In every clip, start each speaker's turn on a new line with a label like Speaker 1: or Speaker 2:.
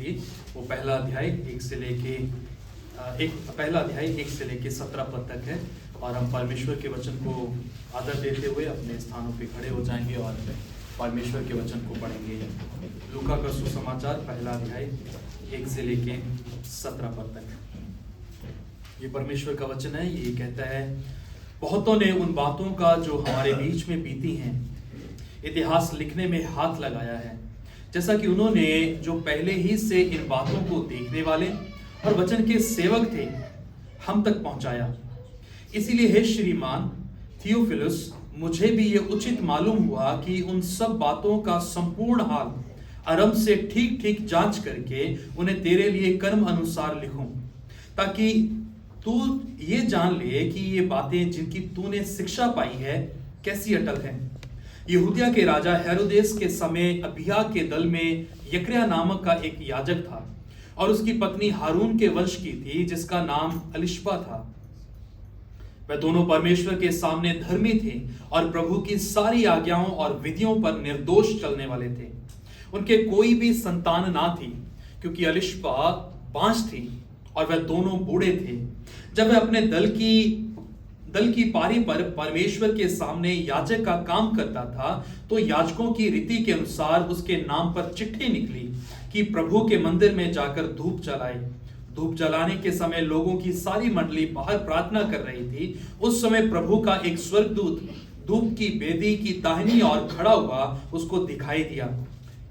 Speaker 1: होगी वो पहला अध्याय 1 से लेके 17 पद तक है। और हम परमेश्वर के वचन को आदर देते हुए अपने स्थानों पे खड़े हो जाएंगे और परमेश्वर के वचन को पढ़ेंगे। लूका का सुसमाचार पहला अध्याय 1 से लेके 17 पद तक। ये परमेश्वर का वचन है। ये कहता है, बहुतों ने उन बातों का जो हमारे बीच में बीती हैं इतिहास लिखने में हाथ लगाया है, जैसा कि उन्होंने जो पहले ही से इन बातों को देखने वाले और वचन के सेवक थे हम तक पहुंचाया। इसीलिए हे श्रीमान थियोफिलुस, मुझे भी ये उचित मालूम हुआ कि उन सब बातों का संपूर्ण हाल आरंभ से ठीक ठीक जांच करके उन्हें तेरे लिए कर्म अनुसार लिखूं, ताकि तू ये जान ले कि ये बातें जिनकी तूने शिक्षा पाई है कैसी अटल हैं। यहूदिया के राजा हेरोदेस के समय अबिय्याह के दल में यकर्या नामक का एक याजक था और उसकी पत्नी हारून के वंश की थी, जिसका नाम एलिशबा था। वह दोनों परमेश्वर के सामने धर्मी थे और प्रभु की सारी आज्ञाओं और विधियों पर निर्दोष चलने वाले थे। उनके कोई भी संतान ना थी, क्योंकि एलिशबा बांझ थी और वह दोनों बूढ़े थे। जब वह अपने दल की पारी पर परमेश्वर के सामने याजक का काम करता था, तो याजकों की रीति के अनुसार उसके नाम पर चिट्ठी निकली कि प्रभु के मंदिर में जाकर धूप जलाए। धूप जलाने के समय लोगों की सारी मंडली बाहर प्रार्थना कर रही थी। उस समय प्रभु का एक स्वर्गदूत धूप की वेदी की दाहिनी ओर खड़ा हुआ उसको दिखाई दिया।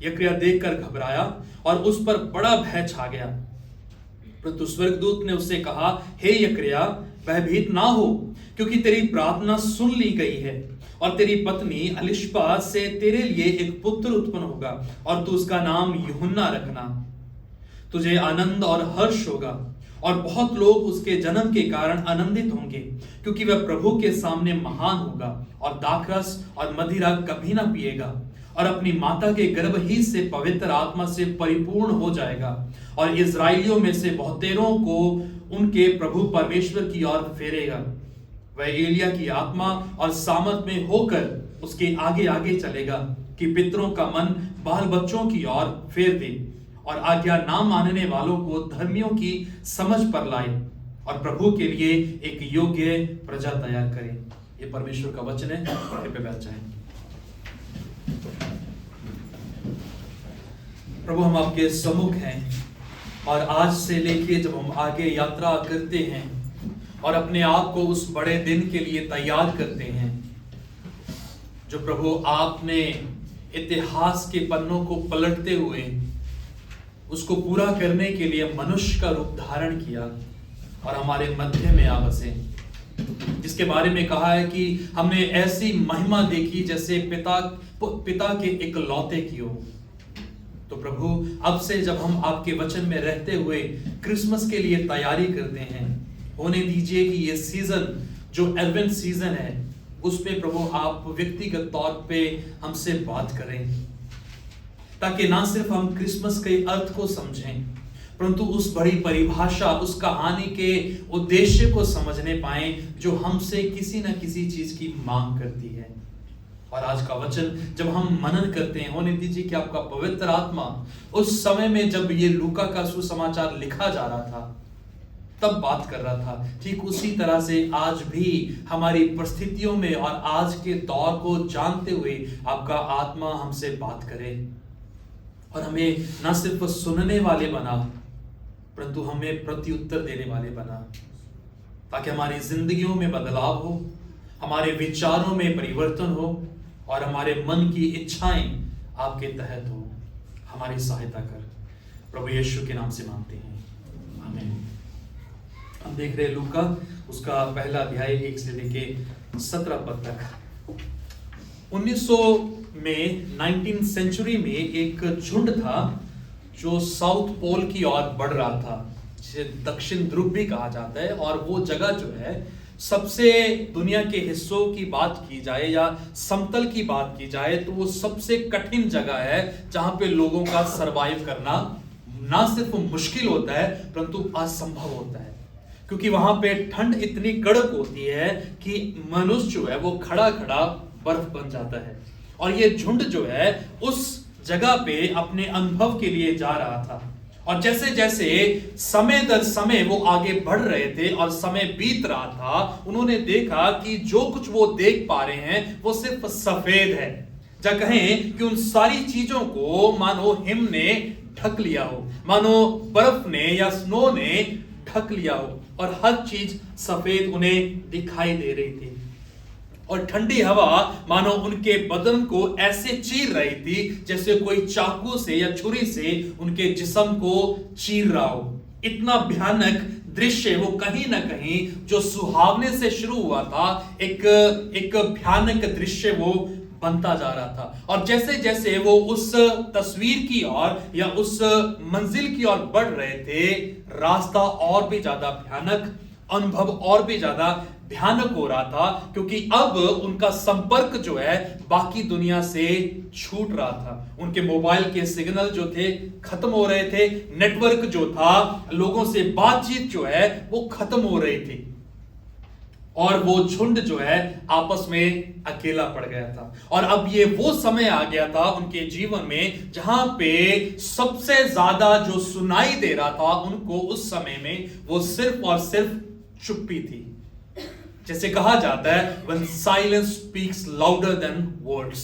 Speaker 1: यकर्या देखकर घबराया और उस पर बड़ा भय छा गया। परंतु स्वर्गदूत ने उससे कहा, हे यकर्या, भयभीत ना हो, क्योंकि तेरी प्रार्थना सुन ली गई है और तेरी पत्नी एलिशबा से तेरे लिए एक पुत्र उत्पन्न होगा और तू उसका नाम यूहन्ना रखना। तुझे आनंद और हर्ष होगा और बहुत लोग उसके जन्म के कारण आनंदित होंगे, क्योंकि वह प्रभु के सामने महान होगा और दाखरस और मदिरा कभी ना पिएगा और अपनी माता के गर्भ ही से पवित्र आत्मा से परिपूर्ण हो जाएगा और इजराइलियों में से बहुतेरों को उनके प्रभु परमेश्वर की ओर फेरेगा। वह एलिया की आत्मा और सामर्थ में होकर उसके आगे आगे चलेगा कि पितरों का मन बाल बच्चों की ओर फेर दे और आज्ञा ना मानने वालों को धर्मियों की समझ पर लाए और प्रभु के लिए एक योग्य प्रजा तैयार करे। ये परमेश्वर का वचन है। कृपया बैठ जाएं। प्रभु, हम आपके सम्मुख हैं और आज से लेके जब हम आगे यात्रा करते हैं और अपने आप को उस बड़े दिन के लिए तैयार करते हैं जो प्रभु आपने इतिहास के पन्नों को पलटते हुए उसको पूरा करने के लिए मनुष्य का रूप धारण किया और हमारे मध्य में आ बसे, जिसके बारे में कहा है कि हमने ऐसी महिमा देखी जैसे पिता के इकलौते की हो। तो प्रभु, अब से जब हम आपके वचन में रहते हुए क्रिसमस के लिए तैयारी करते हैं, होने दीजिए कि ये सीजन जो एडवेंट सीजन है उसमें प्रभु आप व्यक्तिगत तौर पे हमसे बात करें, ताकि ना सिर्फ हम क्रिसमस के अर्थ को समझें परंतु उस बड़ी परिभाषा, उस कहानी के उद्देश्य को समझने पाएं जो हमसे किसी न किसी चीज की मांग करती है। और आज का वचन जब हम मनन करते हैं, होने दीजिए कि आपका पवित्र आत्मा उस समय में जब ये लूका का सुसमाचार लिखा जा रहा था तब बात कर रहा था, ठीक उसी तरह से आज भी हमारी परिस्थितियों में और आज के दौर को जानते हुए आपका आत्मा हमसे बात करे और हमें न सिर्फ सुनने वाले बना परंतु हमें प्रत्युत्तर देने वाले बना, ताकि हमारी जिंदगियों में बदलाव हो, हमारे विचारों में परिवर्तन हो और हमारे मन की इच्छाएं आपके तहत हो। हमारी सहायता कर, प्रभु यीशु के नाम से मांगते हैं, आमीन। हम देख रहे हैं लूका उसका पहला अध्याय 1 से लेके 17 पद तक। 1900 में 19th सेंचुरी में एक झुंड था जो साउथ पोल की ओर बढ़ रहा था, जिसे दक्षिण ध्रुव भी कहा जाता है। और वो जगह जो है सबसे, दुनिया के हिस्सों की बात की जाए या समतल की बात की जाए तो वो सबसे कठिन जगह है जहां पे लोगों का सरवाइव करना ना सिर्फ मुश्किल होता है परंतु असंभव होता है, क्योंकि वहां पे ठंड इतनी कड़क होती है कि मनुष्य जो है वो खड़ा खड़ा बर्फ बन जाता है। और ये झुंड जो है उस जगह पे अपने अनुभव के लिए जा रहा था और जैसे जैसे समय दर समय वो आगे बढ़ रहे थे और समय बीत रहा था, उन्होंने देखा कि जो कुछ वो देख पा रहे हैं वो सिर्फ सफेद है। या कहें कि उन सारी चीजों को मानो हिम ने ढक लिया हो, मानो बर्फ ने या स्नो ने ढक लिया हो, और हर चीज सफेद उन्हें दिखाई दे रही थी। और ठंडी हवा मानो उनके बदन को ऐसे चीर रही थी जैसे कोई चाकू से या छुरी से उनके जिस्म को चीर रहा हो। इतना भयानक दृश्य वो कहीं ना कहीं जो सुहावने से शुरू हुआ था, एक भयानक दृश्य वो बनता जा रहा था। और जैसे जैसे वो उस तस्वीर की ओर या उस मंजिल की ओर बढ़ रहे थे, रास्ता और भी ज्यादा भयानक, अनुभव और भी ज्यादा भयानक हो रहा था, क्योंकि अब उनका संपर्क जो है बाकी दुनिया से छूट रहा था। उनके मोबाइल के सिग्नल जो थे खत्म हो रहे थे, नेटवर्क जो था, लोगों से बातचीत जो है वो खत्म हो रही थी, और वो झुंड जो है आपस में अकेला पड़ गया था। और अब ये वो समय आ गया था उनके जीवन में जहां पे सबसे ज्यादा जो सुनाई दे रहा था उनको उस समय में, वो सिर्फ और सिर्फ चुप्पी थी। जैसे कहा जाता है when silence speaks louder than words,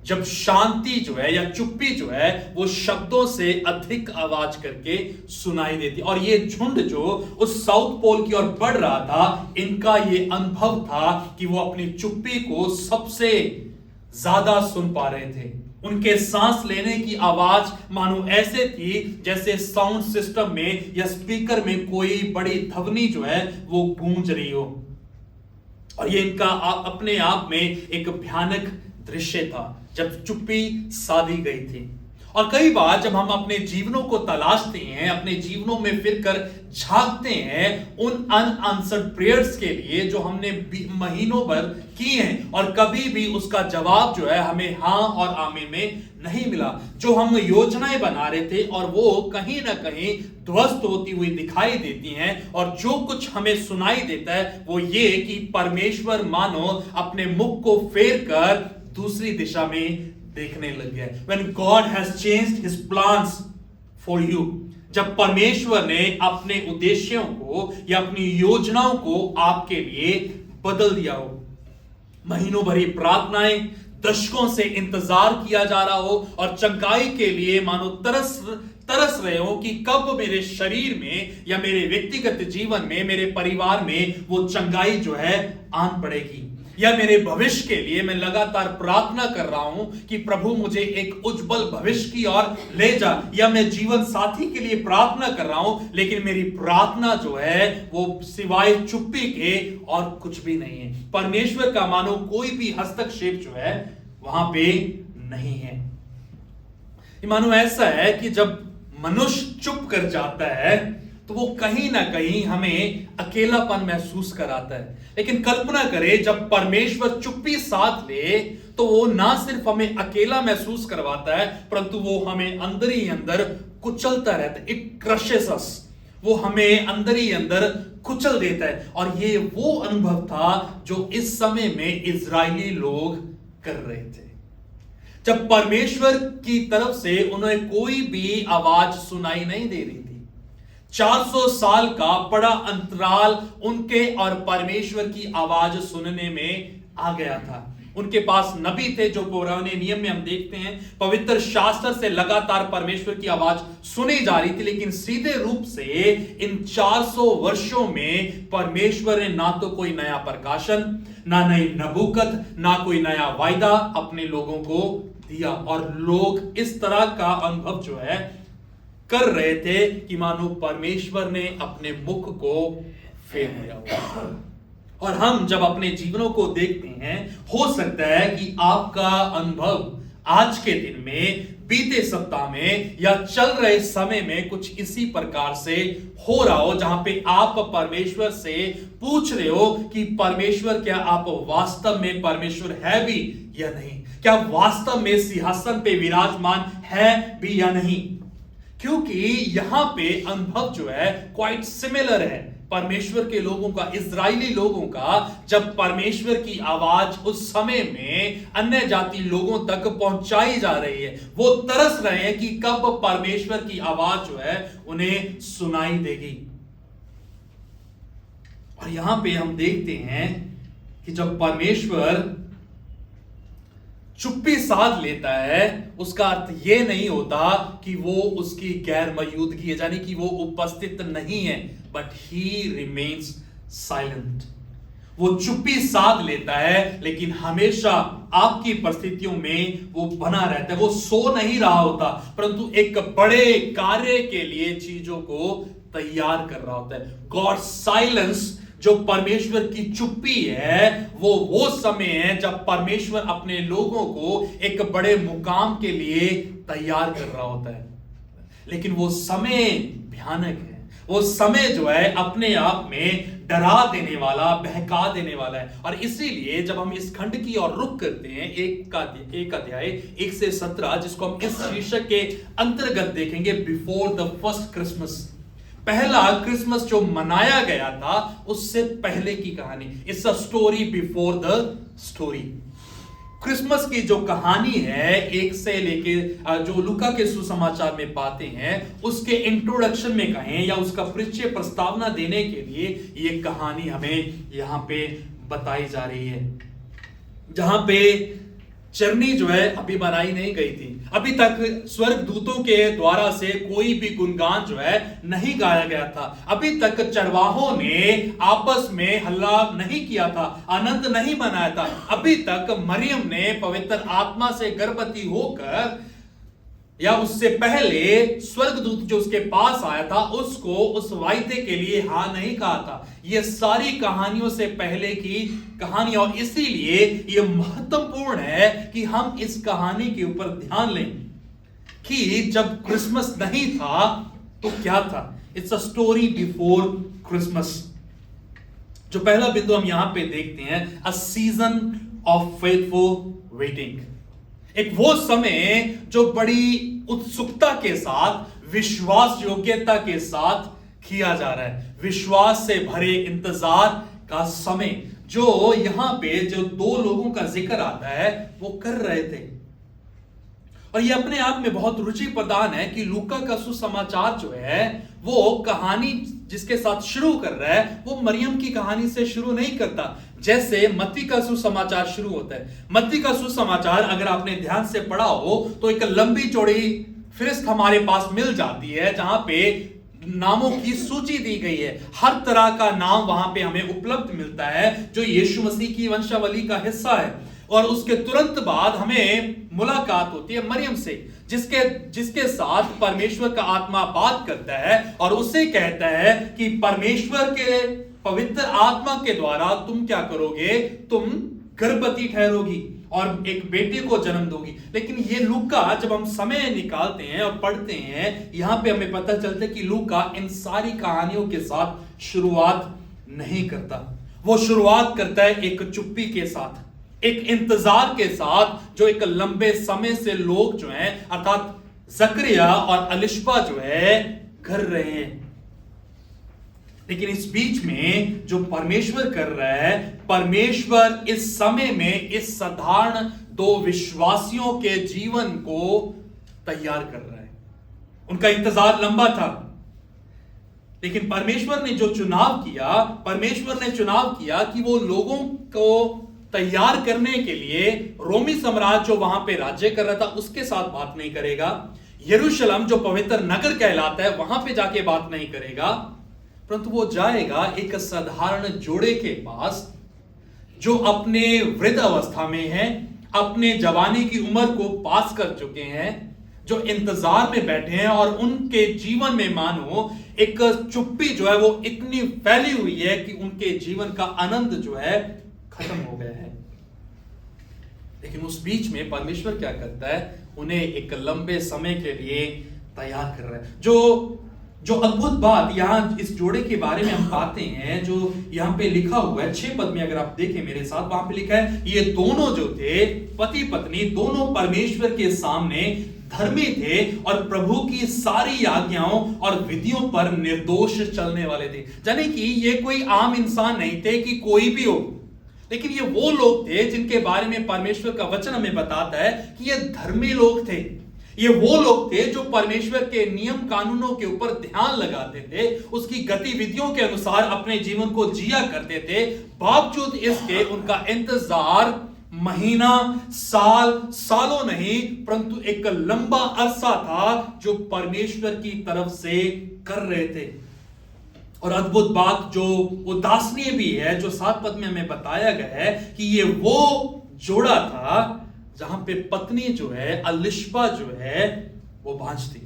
Speaker 1: जब शांति जो है या चुप्पी जो है वो शब्दों से अधिक आवाज करके सुनाई देती। और ये झुंड जो उस साउथ पोल की ओर बढ़ रहा था, इनका ये अनुभव था कि वो अपनी चुप्पी को सबसे ज्यादा सुन पा रहे थे। उनके सांस लेने की आवाज मानो ऐसे थी जैसे साउंड सिस्टम में या स्पीकर में कोई बड़ी ध्वनि जो है वो गूंज रही हो। और ये इनका अपने आप में एक भयानक दृश्य था जब चुप्पी साधी गई थी। और कई बार जब हम अपने जीवनों को तलाशते हैं, अपने जीवनों में फिरकर झांकते हैं उन अनआंसर्ड प्रेयर्स के लिए जो हमने महीनों भर किए हैं, और कभी भी उसका जवाब जो है हमें हाँ और आमीन में नहीं मिला, जो हम योजनाएं बना रहे थे और वो कहीं ना कहीं ध्वस्त होती हुई दिखाई देती हैं, और जो कुछ हमें सुनाई देता है वो ये कि परमेश्वर मानो अपने मुख को फेर कर दूसरी दिशा में देखने लग गया। When God has changed His plans for you, जब परमेश्वर ने अपने उद्देश्यों को या अपनी योजनाओं को आपके लिए बदल दिया हो, महीनों भरी प्रार्थनाएं, दशकों से इंतजार किया जा रहा हो, और चंगाई के लिए मानो तरस रहे हो कि कब मेरे शरीर में या मेरे व्यक्तिगत जीवन में, मेरे परिवार में वो चंगाई जो है आन पड़ेगी, या मेरे भविष्य के लिए मैं लगातार प्रार्थना कर रहा हूं कि प्रभु मुझे एक उज्जवल भविष्य की ओर ले जा, या मैं जीवन साथी के लिए प्रार्थना कर रहा हूं लेकिन मेरी प्रार्थना जो है वो सिवाय चुप्पी के और कुछ भी नहीं है। परमेश्वर का मानो कोई भी हस्तक्षेप जो है वहां पे नहीं है। मानो ऐसा है कि जब मनुष्य चुप कर जाता है तो वो कहीं ना कहीं हमें अकेलापन महसूस कराता है। लेकिन कल्पना करें जब परमेश्वर चुप्पी साथ ले तो वो ना सिर्फ हमें अकेला महसूस करवाता है, परंतु वो हमें अंदर ही अंदर कुचलता रहता है। इट क्रशेस अस, वो हमें अंदर ही अंदर कुचल देता है। और ये वो अनुभव था जो इस समय में इजरायली लोग कर रहे थे, जब परमेश्वर की तरफ से उन्हें कोई भी आवाज सुनाई नहीं दे रही थी। 400 साल का बड़ा अंतराल उनके और परमेश्वर की आवाज सुनने में आ गया था। उनके पास नबी थे जो पुराने नियम में हम देखते हैं पवित्र शास्त्र से लगातार परमेश्वर की आवाज सुनी जा रही थी, लेकिन सीधे रूप से इन 400 वर्षों में परमेश्वर ने ना तो कोई नया प्रकाशन, ना नई नबूकत, ना कोई नया वायदा अपने लोगों को दिया। और लोग इस तरह का अनुभव जो है कर रहे थे कि मानो परमेश्वर ने अपने मुख को फेर दिया हुआ। और हम जब अपने जीवनों को देखते हैं, हो सकता है कि आपका अनुभव आज के दिन में, बीते सप्ताह में या चल रहे समय में कुछ इसी प्रकार से हो रहा हो, जहां पे आप परमेश्वर से पूछ रहे हो कि परमेश्वर क्या आप वास्तव में परमेश्वर है भी या नहीं, क्या वास्तव में सिंहासन पे विराजमान है भी या नहीं। क्योंकि यहां पे अनुभव जो है क्वाइट सिमिलर है परमेश्वर के लोगों का, इजरायली लोगों का, जब परमेश्वर की आवाज उस समय में अन्य जाति लोगों तक पहुंचाई जा रही है, वो तरस रहे हैं कि कब परमेश्वर की आवाज जो है उन्हें सुनाई देगी। और यहां पे हम देखते हैं कि जब परमेश्वर चुप्पी साध लेता है, उसका अर्थ यह नहीं होता कि वो उसकी गैर मौजूदगी है, यानी कि वो उपस्थित नहीं है, बट ही रिमेन्स साइलेंट। वो चुप्पी साध लेता है, लेकिन हमेशा आपकी परिस्थितियों में वो बना रहता है। वो सो नहीं रहा होता, परंतु एक बड़े कार्य के लिए चीजों को तैयार कर रहा होता है। गॉड साइलेंस, जो परमेश्वर की चुप्पी है, वो समय है जब परमेश्वर अपने लोगों को एक बड़े मुकाम के लिए तैयार कर रहा होता है। लेकिन वो समय भयानक है। वो समय जो है अपने आप में डरा देने वाला, बहका देने वाला है। और इसीलिए जब हम इस खंड की ओर रुख करते हैं, एक अध्याय 1 से 17, जिसको हम इस शीर्षक के अंतर्गत देखेंगे, बिफोर द फर्स्ट क्रिसमस, पहला क्रिसमस जो मनाया गया था उससे पहले की कहानी। It's a story before the story. Christmas की जो कहानी है, एक से लेके जो लूका के सुसमाचार में पाते हैं, उसके इंट्रोडक्शन में कहें या उसका परिचय प्रस्तावना देने के लिए ये कहानी हमें यहां पे बताई जा रही है। जहां पे चरनी जो है अभी बनाई नहीं गई थी, अभी तक स्वर्ग दूतों के द्वारा से कोई भी गुणगान जो है नहीं गाया गया था, अभी तक चरवाहों ने आपस में हल्ला नहीं किया था, आनंद नहीं मनाया था, अभी तक मरियम ने पवित्र आत्मा से गर्भवती होकर या उससे पहले स्वर्गदूत जो उसके पास आया था उसको उस वायदे के लिए हां नहीं कहा था। ये सारी कहानियों से पहले की कहानी, और इसीलिए ये महत्वपूर्ण है कि हम इस कहानी के ऊपर ध्यान लें कि जब क्रिसमस नहीं था तो क्या था। It's a story before Christmas. जो पहला बिंदु हम यहां पे देखते हैं, अ सीजन ऑफ फेथफुल वेटिंग। एक वो समय जो बड़ी उत्सुकता के साथ, विश्वास योग्यता के साथ किया जा रहा है, विश्वास से भरे इंतजार का समय, जो यहां पे जो दो लोगों का जिक्र आता है वो कर रहे थे। और ये अपने आप में बहुत रुचि प्रदान है कि लूका का सुसमाचार जो है वो कहानी जिसके साथ शुरू कर रहा है वो मरियम की कहानी से शुरू नहीं करता, जैसे मत्ती का सुसमाचार शुरू होता है। मत्ती का सुसमाचार अगर आपने ध्यान से पढ़ा हो तो एक लंबी चौड़ी फहरिस्त हमारे पास मिल जाती है, जहां पे नामों की सूची दी गई है। हर तरह का नाम वहां पे हमें उपलब्ध मिलता है जो यीशु मसीह की वंशावली का हिस्सा है। और उसके तुरंत बाद हमें मुलाकात होती है मरियम से, जिसके साथ परमेश्वर का आत्मा बात करता है और उसे कहता है कि परमेश्वर के पवित्र आत्मा के द्वारा तुम क्या करोगे, तुम गर्भवती ठहरोगी और एक बेटे को जन्म दोगी। लेकिन ये लूका जब हम समय निकालते हैं और पढ़ते हैं, यहां पे हमें पता चलता है कि लूका इन सारी कहानियों के साथ शुरुआत नहीं करता। वो शुरुआत करता है एक चुप्पी के साथ, एक इंतजार के साथ, जो एक लंबे समय से लोग जो हैं अर्थात जकरिया और अलिशबा जो है कर रहे हैं। लेकिन इस बीच में जो परमेश्वर कर रहा है, परमेश्वर इस समय में इस साधारण दो विश्वासियों के जीवन को तैयार कर रहा है। उनका इंतजार लंबा था, लेकिन परमेश्वर ने जो चुनाव किया, परमेश्वर ने चुनाव किया कि वो लोगों को तैयार करने के लिए रोमी साम्राज्य जो वहां पे राज्य कर रहा था उसके साथ बात नहीं करेगा, यरूशलेम जो पवित्र नगर कहलाता है वहां पे जाके बात नहीं करेगा, परंतु वो जाएगा एक साधारण जोड़े के पास जो अपने वृद्ध अवस्था में है, अपने जवानी की उम्र को पास कर चुके हैं, जो इंतजार में बैठे हैं और उनके जीवन में मानो एक चुप्पी जो है वो इतनी फैली हुई है कि उनके जीवन का आनंद जो है खत्म हो गया है। लेकिन उस बीच में परमेश्वर क्या करता है, उन्हें एक लंबे समय के लिए तैयार कर रहा है। जो अद्भुत बात यहां इस जोड़े के बारे में हम पाते हैं, जो यहां पे लिखा हुआ है 6 पद में, अगर आप देखें मेरे साथ, वहां पे लिखा है ये दोनों जो थे पति पत्नी, दोनों परमेश्वर के सामने धर्मी थे और प्रभु की सारी आज्ञाओं और विधियों पर निर्दोष चलने वाले थे। यानी कि ये कोई आम इंसान नहीं थे कि कोई भी हो, लेकिन ये वो लोग थे जिनके बारे में परमेश्वर का वचन हमें बताता है कि ये धर्मी लोग थे। ये वो लोग थे जो परमेश्वर के नियम कानूनों के ऊपर ध्यान लगाते थे, उसकी गतिविधियों के अनुसार अपने जीवन को जिया करते थे। बावजूद इसके उनका इंतजार महीना, साल, सालों नहीं, परंतु एक लंबा अरसा था जो परमेश्वर की तरफ से कर रहे थे। और अद्भुत बात जो उदासनीय भी है, जो 7 पद में हमें बताया गया है कि ये वो जोड़ा था जहां पे पत्नी जो है, अलिशबा जो है, वो बांझ थी।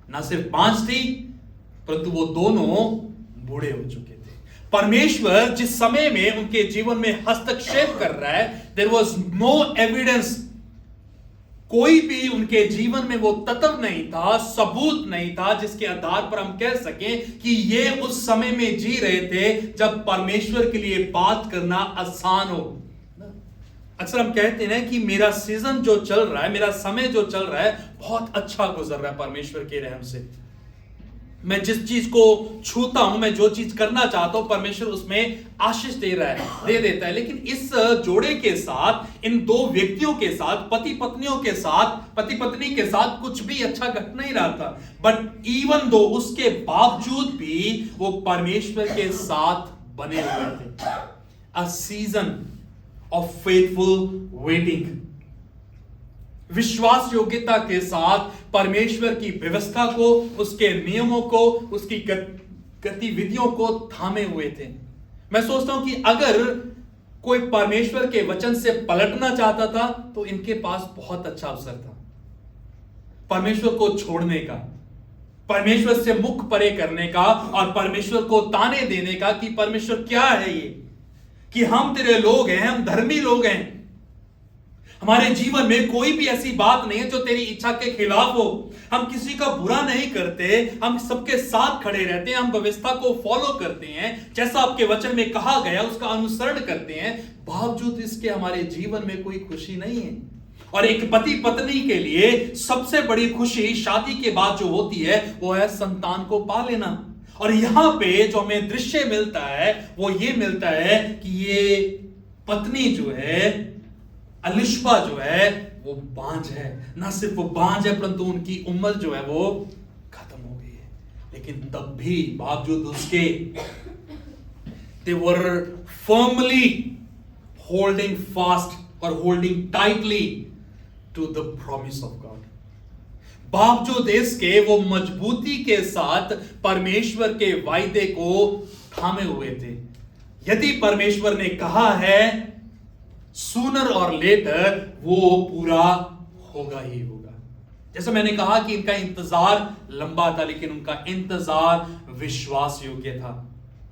Speaker 1: ना सिर्फ बांझ थी, परंतु वो दोनों बूढ़े हो चुके थे। परमेश्वर जिस समय में उनके जीवन में हस्तक्षेप कर रहा है, देयर वॉज नो एविडेंस, कोई भी उनके जीवन में वो तत्व नहीं था, सबूत नहीं था जिसके आधार पर हम कह सकें कि ये उस समय में जी रहे थे जब परमेश्वर के लिए बात करना आसान हो। अक्सर हम कहते हैं कि मेरा सीजन जो चल रहा है, मेरा समय जो चल रहा है, बहुत अच्छा गुजर रहा है परमेश्वर के रहम से। मैं जिस चीज को छूता हूं, मैं जो चीज करना चाहता हूं, परमेश्वर उसमें आशीष दे रहा है, दे देता है। लेकिन इस जोड़े के साथ, इन दो व्यक्तियों के साथ, पति पत्नियों के साथ, पति पत्नी के साथ कुछ भी अच्छा घट नहीं रहा था। बट इवन दो, उसके बावजूद भी वो परमेश्वर के साथ बने हुए थे। अ सीजन ऑफ फेथफुल वेटिंग, विश्वास योग्यता के साथ परमेश्वर की व्यवस्था को, उसके नियमों को, उसकी गतिविधियों को थामे हुए थे। मैं सोचता हूं कि अगर कोई परमेश्वर के वचन से पलटना चाहता था तो इनके पास बहुत अच्छा अवसर था परमेश्वर को छोड़ने का, परमेश्वर से मुख परे करने का और परमेश्वर को ताने देने का कि परमेश्वर क्या है ये, कि हम तेरे लोग हैं, हम धर्मी लोग हैं, हमारे जीवन में कोई भी ऐसी बात नहीं है जो तेरी इच्छा के खिलाफ हो, हम किसी का बुरा नहीं करते, हम सबके साथ खड़े रहते हैं, हम व्यवस्था को फॉलो करते हैं, जैसा आपके वचन में कहा गया उसका अनुसरण करते हैं। बावजूद इसके हमारे जीवन में कोई खुशी नहीं है। और एक पति पत्नी के लिए सबसे बड़ी खुशी शादी के बाद जो होती है वो है संतान को पा लेना। और यहां पे जो हमें दृश्य मिलता है वो ये मिलता है कि ये पत्नी जो है, अलिशबा जो है, वो बांझ है। ना सिर्फ वो बांझ है, परंतु उनकी उम्र जो है वो खत्म हो गई है। लेकिन तब भी बावजूद उसके they were firmly holding fast or holding tightly to the promise of God. बावजूद इसके वो मजबूती के साथ परमेश्वर के वायदे को थामे हुए थे। यदि परमेश्वर ने कहा है, सूनर और लेटर वो पूरा होगा ही होगा। जैसे मैंने कहा कि इनका इंतजार लंबा था, लेकिन उनका इंतजार विश्वास योग्य था,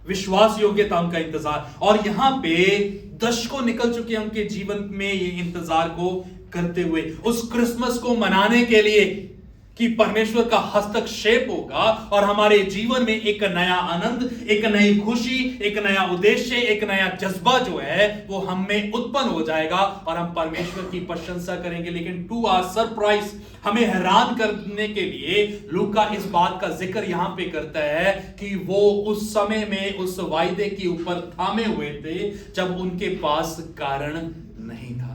Speaker 1: विश्वास योग्य था उनका इंतजार। और यहां पे दशकों निकल चुके हैं उनके जीवन में ये इंतजार को करते हुए, उस क्रिसमस को मनाने के लिए कि परमेश्वर का हस्तक्षेप होगा और हमारे जीवन में एक नया आनंद, एक नई खुशी, एक नया उद्देश्य, एक नया जज्बा जो है वो हम में उत्पन्न हो जाएगा और हम परमेश्वर की प्रशंसा करेंगे। लेकिन टू आवर सरप्राइज, हमें हैरान करने के लिए लूका इस बात का जिक्र यहां पे करता है कि वो उस समय में उस वायदे के ऊपर थामे हुए थे जब उनके पास कारण नहीं था।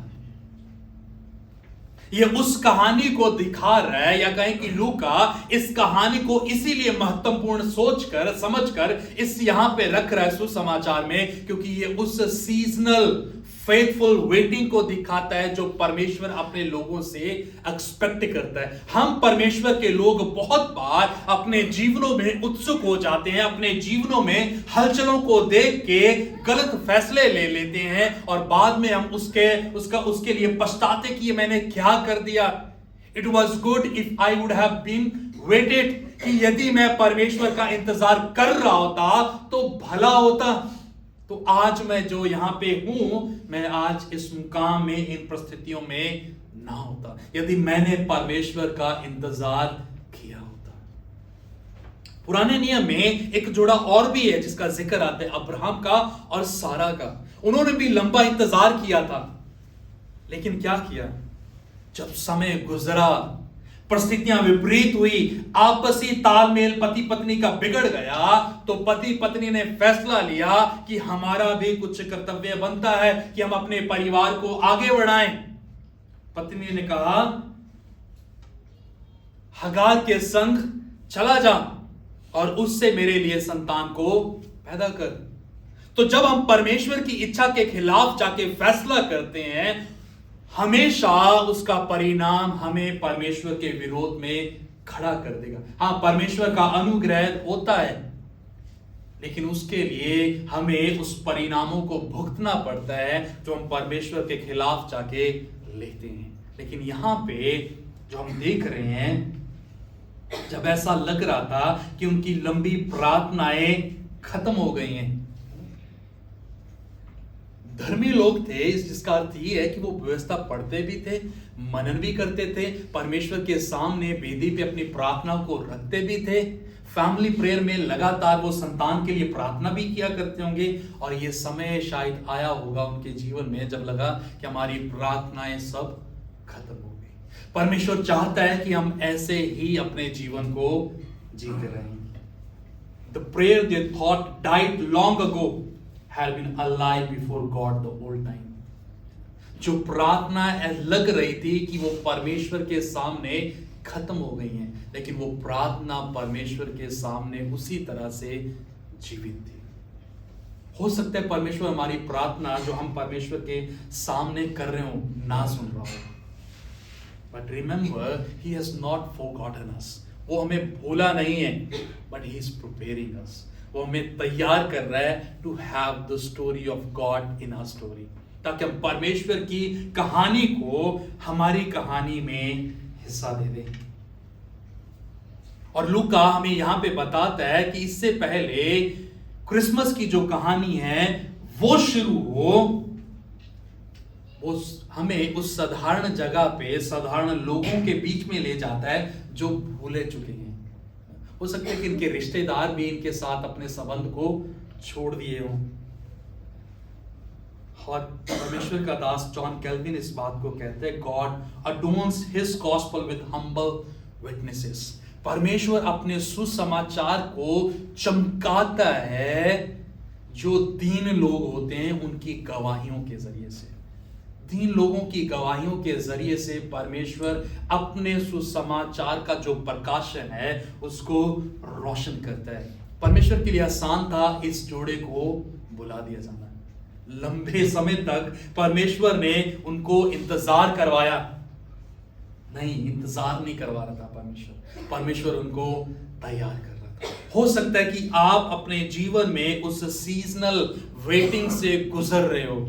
Speaker 1: ये उस कहानी को दिखा रहा है, या कहें कि लूका इस कहानी को इसीलिए महत्वपूर्ण सोचकर, समझकर इस यहां पे रख रहा है सुसमाचार में, क्योंकि ये उस सीजनल फेथफुल वेटिंग को दिखाता है जो परमेश्वर अपने लोगों से एक्सपेक्ट करता है। हम परमेश्वर के लोग बहुत बार अपने जीवनों में उत्सुक हो जाते हैं, अपने जीवनों में हलचलों को देख के गलत फैसले ले लेते हैं और बाद में हम उसके लिए पछताते कि ये मैंने क्या कर दिया। It was good if I would have been waited, कि यदि मैं परमेश्वर का इंतजार कर रहा होता तो भला होता, तो आज मैं जो यहां पे हूं, मैं आज इस मुकाम में, इन परिस्थितियों में ना होता, यदि मैंने परमेश्वर का इंतजार किया होता। पुराने नियम में एक जोड़ा और भी है जिसका जिक्र आता है, अब्राहम का और सारा का। उन्होंने भी लंबा इंतजार किया था, लेकिन क्या किया, जब समय गुजरा, परिस्थितियां विपरीत हुई, आपसी तालमेल पति पत्नी का बिगड़ गया, तो पति पत्नी ने फैसला लिया कि हमारा भी कुछ कर्तव्य बनता है कि हम अपने परिवार को आगे बढ़ाएं। पत्नी ने कहा, हगार के संग चला जा और उससे मेरे लिए संतान को पैदा कर। तो जब हम परमेश्वर की इच्छा के खिलाफ जाके फैसला करते हैं, हमेशा उसका परिणाम हमें परमेश्वर के विरोध में खड़ा कर देगा। हां, परमेश्वर का अनुग्रह होता है, लेकिन उसके लिए हमें उस परिणामों को भुगतना पड़ता है जो हम परमेश्वर के खिलाफ जाके लेते हैं। लेकिन यहां पे जो हम देख रहे हैं, जब ऐसा लग रहा था कि उनकी लंबी प्रार्थनाएं खत्म हो गई हैं, धर्मी लोग थे, जिसका अर्थ ये है कि वो व्यवस्था पढ़ते भी थे, मनन भी करते थे, परमेश्वर के सामने वेदी पे अपनी प्रार्थना को रखते भी थे, फैमिली प्रेयर में लगातार वो संतान के लिए प्रार्थना भी किया करते होंगे। और ये समय शायद आया होगा उनके जीवन में जब लगा कि हमारी प्रार्थनाएं सब खत्म हो गई। परमेश्वर चाहता है कि हम ऐसे ही अपने जीवन को जीते रहें। The prayer they thought died long ago had been alive before God the whole time. जो प्रार्थना लग रही थी कि वो परमेश्वर के सामने खत्म हो गई हैं, लेकिन वो प्रार्थना परमेश्वर के सामने उसी तरह से जीवित थी। हो सकता है परमेश्वर हमारी प्रार्थना जो हम परमेश्वर के सामने कर रहे हो ना सुन रहा हो, but remember he has not forgotten us. वो हमें भूला नहीं है, but he is preparing us. वो हमें तैयार कर रहा है to have the story of God in our story, ताकि हम परमेश्वर की कहानी को हमारी कहानी में हिस्सा दे दें। और लूका हमें यहां पे बताता है कि इससे पहले क्रिसमस की जो कहानी है वो शुरू हो, वो हमें उस साधारण जगह पे साधारण लोगों के बीच में ले जाता है जो भूले चुके हैं। हो सकता है कि इनके रिश्तेदार भी इनके साथ अपने संबंध को छोड़ दिए हों। और परमेश्वर का दास जॉन कैल्विन इस बात को कहते हैं, God adorns his gospel with humble witnesses. परमेश्वर अपने सुसमाचार को चमकाता है जो दीन लोग होते हैं उनकी गवाहियों के जरिए से। दीन लोगों की गवाहियों के जरिए से परमेश्वर अपने सुसमाचार का जो प्रकाशन है उसको रोशन करता है। परमेश्वर के लिए आसान था इस जोड़े को बुला दिया जाना। लंबे समय तक परमेश्वर ने उनको इंतजार करवाया, नहीं, इंतजार नहीं करवा रहा था परमेश्वर उनको तैयार कर रहा था। हो सकता है कि आप अपने जीवन में उस सीजनल वेटिंग से गुजर रहे हो,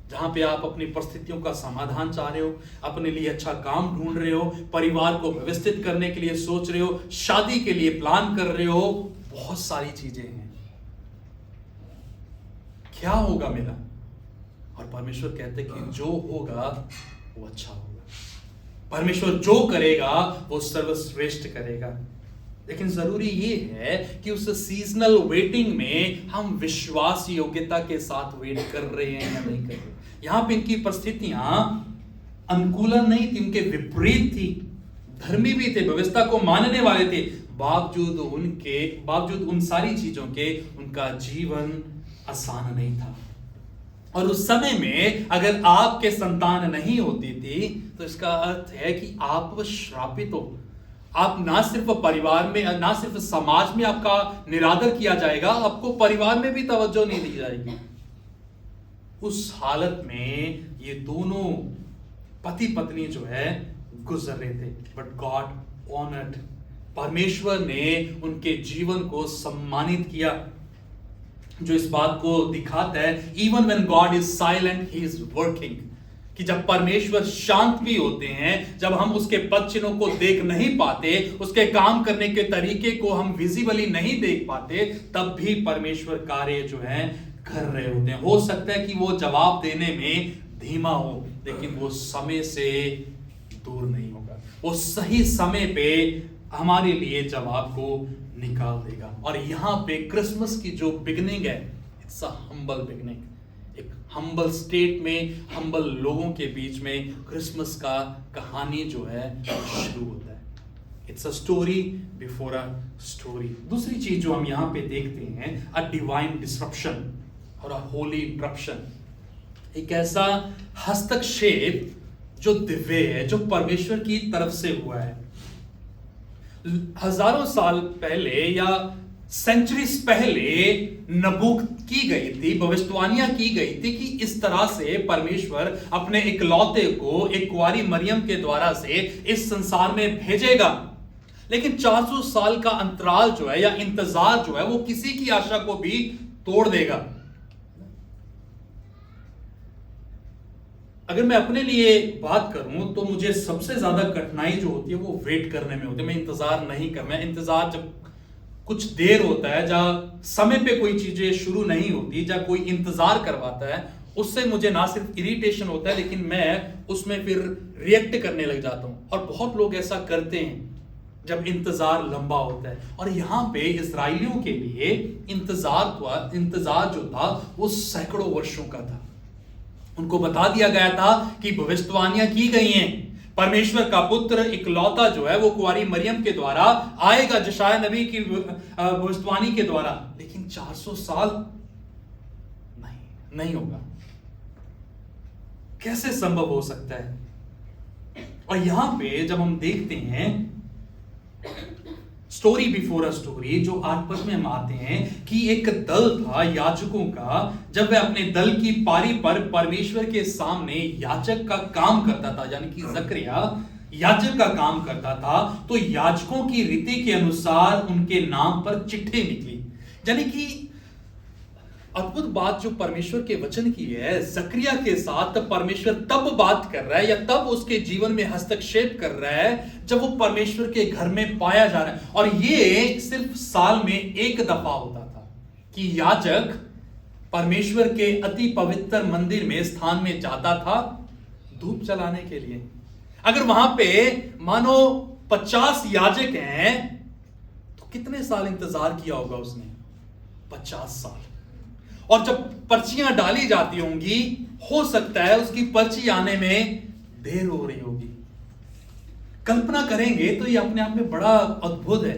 Speaker 1: जहां पे आप अपनी परिस्थितियों का समाधान चाह रहे हो, अपने लिए अच्छा काम ढूंढ रहे हो, परिवार को व्यवस्थित करने के लिए सोच रहे हो, शादी के लिए प्लान कर रहे हो, बहुत सारी चीजें हैं। क्या होगा मेरा? और परमेश्वर कहते हैं कि जो होगा वो अच्छा होगा। परमेश्वर जो करेगा वो सर्वश्रेष्ठ करेगा। लेकिन जरूरी ये है कि उस सीजनल वेटिंग में हम विश्वास योग्यता के साथ वेट कर रहे हैं या नहीं कर रहे। यहां पे इनकी परिस्थितियां अनुकूलन नहीं थी, उनके विपरीत थी। धर्मी भी थे, व्यवस्था को मानने वाले थे, बावजूद उन सारी चीजों के उनका जीवन आसान नहीं था। और उस समय में अगर आपके संतान नहीं होती थी तो इसका अर्थ है कि आप श्रापित हो। आप ना सिर्फ परिवार में, ना सिर्फ समाज में आपका निरादर किया जाएगा, आपको परिवार में भी तवज्जो नहीं दी जाएगी। उस हालत में ये दोनों पति पत्नी जो है गुजर रहे थे, बट गॉड ऑनर्ड। परमेश्वर ने उनके जीवन को सम्मानित किया, जो इस बात को दिखाता है even when God is silent he is working. कि जब परमेश्वर शांत भी होते हैं, जब हम उसके पद चिन्हों को देख नहीं पाते, उसके काम करने के तरीके को हम विजिबली नहीं देख पाते, तब भी परमेश्वर कार्य जो है कर रहे होते हैं। हो सकता है कि वो जवाब देने में धीमा हो, लेकिन वो समय से दूर नहीं होगा। वो सही समय पे हमारे लिए जवाब को निकाल देगा। और यहां पे क्रिसमस की जो बिगनिंग है, इट्स अ हम्बल बिगनिंग। एक हम्बल स्टेट में, हम्बल लोगों के बीच में क्रिसमस का कहानी जो है शुरू होता है। It's a story before a story. दूसरी चीज जो हम यहां पे देखते हैं, अ डिवाइन डिसरप्शन और अ होली इंटरप्शन। एक ऐसा हस्तक्षेप जो दिव्य है, जो परमेश्वर की तरफ से हुआ है। हजारों साल पहले या सेंचुरीज पहले नबूक की गई थी, भविष्यवाणियां की गई थी कि इस तरह से परमेश्वर अपने इकलौते को एक कुंवारी मरियम के द्वारा से इस संसार में भेजेगा। लेकिन 400 साल का अंतराल जो है या इंतजार जो है वो किसी की आशा को भी तोड़ देगा। अगर मैं अपने लिए बात करूं तो मुझे सबसे ज्यादा कठिनाई जो होती है वो वेट करने में होती है। मैं इंतजार नहीं कर, मैं इंतजार जब कुछ देर होता है, जहां समय पे कोई चीजें शुरू नहीं होती, जहां कोई इंतजार करवाता है, उससे मुझे ना सिर्फ इरिटेशन होता है लेकिन मैं उसमें फिर रिएक्ट करने लग जाता हूं। और बहुत लोग ऐसा करते हैं जब इंतजार लंबा होता है। और यहां पे इस्राएलियों के लिए इंतजार जो था वो सैकड़ों वर्षों का था। उनको बता दिया गया था कि भविष्यवाणियां की गई हैं, परमेश्वर का पुत्र इकलौता जो है वो कुंवारी मरियम के द्वारा आएगा, यशायाह नबी की भविष्यवाणी के द्वारा। लेकिन 400 साल नहीं होगा। कैसे संभव हो सकता है? और यहां पे जब हम देखते हैं स्टोरी बिफोर अ स्टोरी, जो 8 पद में हम आते हैं कि एक दल था याजकों का, जब वह अपने दल की पारी पर परमेश्वर के सामने याजक का काम करता था, यानी कि जकरिया याजक का काम करता था, तो याजकों की रीति के अनुसार उनके नाम पर चिट्ठी निकली। यानी कि अद्भुत बात जो परमेश्वर के वचन की है, जकरिया के साथ परमेश्वर तब बात कर रहा है या तब उसके जीवन में हस्तक्षेप कर रहा है जब वो परमेश्वर के घर में पाया जा रहा है। और ये सिर्फ साल में एक दफा होता था कि याजक परमेश्वर के अति पवित्र मंदिर में स्थान में जाता था धूप जलाने के लिए। अगर वहां पे मानो 50 याजक हैं तो कितने साल इंतजार किया होगा उसने? 50 साल। और जब पर्चियां डाली जाती होंगी, हो सकता है उसकी पर्ची आने में देर हो रही होगी। कल्पना करेंगे तो ये अपने आप में बड़ा अद्भुत है।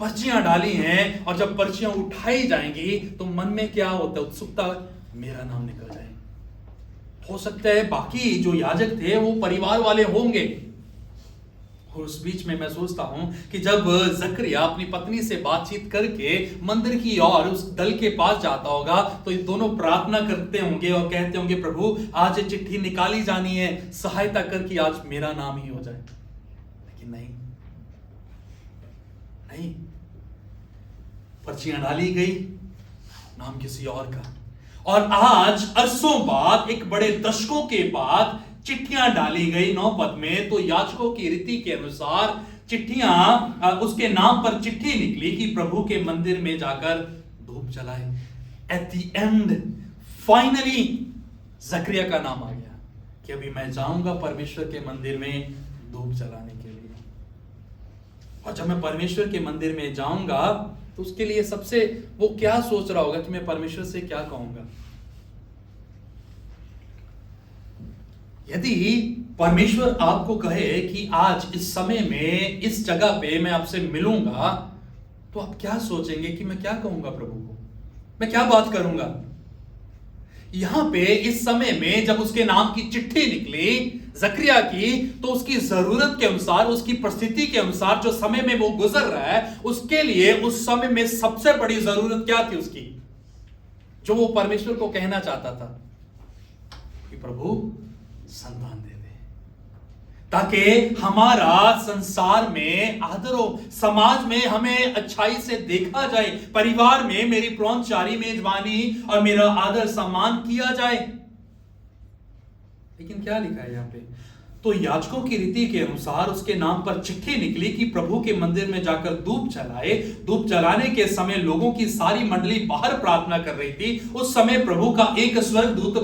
Speaker 1: पर्चियां डाली हैं और जब पर्चियां उठाई जाएंगी तो मन में क्या होता है? उत्सुकता, मेरा नाम निकल जाए। हो सकता है बाकी जो याजक थे वो परिवार वाले होंगे। और उस बीच में मैं सोचता हूं कि जब जकरिया अपनी पत्नी से बातचीत करके मंदिर की ओर उस दल के पास जाता होगा तो ये दोनों प्रार्थना करते होंगे और कहते होंगे, प्रभु आज ये चिट्ठी निकाली जानी है, सहायता कर कि आज मेरा नाम ही हो जाए। लेकिन नहीं, पर्चियां डाली गई, नाम किसी और का। और आज अरसों बाद, एक बड़े दशकों के बाद चिट्ठियां डाली गई 9 पद में। तो याजकों की रीति के अनुसार चिट्ठियां, उसके नाम पर चिट्ठी निकली कि प्रभु के मंदिर में जाकर धूप जलाए। एट द एंड फाइनली जकरिया का नाम आ गया कि अभी मैं जाऊंगा परमेश्वर के मंदिर में धूप जलाने के लिए। और जब मैं परमेश्वर के मंदिर में जाऊंगा तो उसके लिए सबसे वो क्या सोच रहा होगा कि मैं परमेश्वर से क्या कहूंगा? यदि परमेश्वर आपको कहे कि आज इस समय में इस जगह पे मैं आपसे मिलूंगा, तो आप क्या सोचेंगे कि मैं क्या कहूंगा प्रभु को? मैं क्या बात करूंगा? यहां पे इस समय में जब उसके नाम की चिट्ठी निकली जकरिया की, तो उसकी जरूरत के अनुसार, उसकी परिस्थिति के अनुसार, जो समय में वो गुजर रहा है, उसके लिए उस समय में सबसे बड़ी जरूरत क्या थी उसकी, जो वो परमेश्वर को कहना चाहता था कि प्रभु संतान दे दे, ताकि हमारा संसार में आदर हो, समाज में हमें अच्छाई से देखा जाए, परिवार में मेरी प्रौंचारी, मेजबानी और मेरा आदर सम्मान किया जाए। लेकिन क्या लिखा है यहां पे? तो याजकों की रीति के अनुसार उसके नाम पर चिट्ठी निकली कि प्रभु के मंदिर में जाकर धूप जलाए। धूप जलाने के समय लोगों की सारी मंडली बाहर प्रार्थना कर रही थी। उस समय प्रभु का एक स्वर्गदूत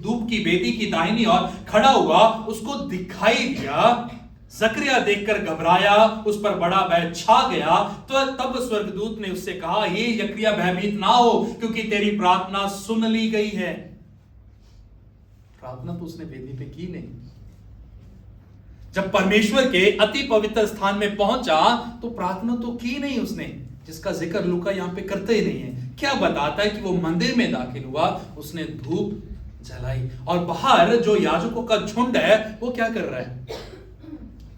Speaker 1: धूप की वेदी की दाहिनी ओर खड़ा हुआ, उसको दिखाई दिया। जकरिया देखकर घबराया, उस पर बड़ा भय छा गया। तो तब स्वर्गदूत ने उससे कहा, हे जकरिया भयभीत ना हो, क्योंकि तेरी प्रार्थना सुन ली गई है। प्रार्थना तो उसने वेदी पे की नहीं। जब परमेश्वर के अति पवित्र स्थान में पहुंचा तो प्रार्थना तो की नहीं उसने, जिसका जिक्र लूका यहां पे करते ही नहीं है। क्या बताता है कि वो मंदिर में दाखिल हुआ, उसने धूप जलाई, और बाहर जो याजकों का झुंड है वो क्या कर रहा है?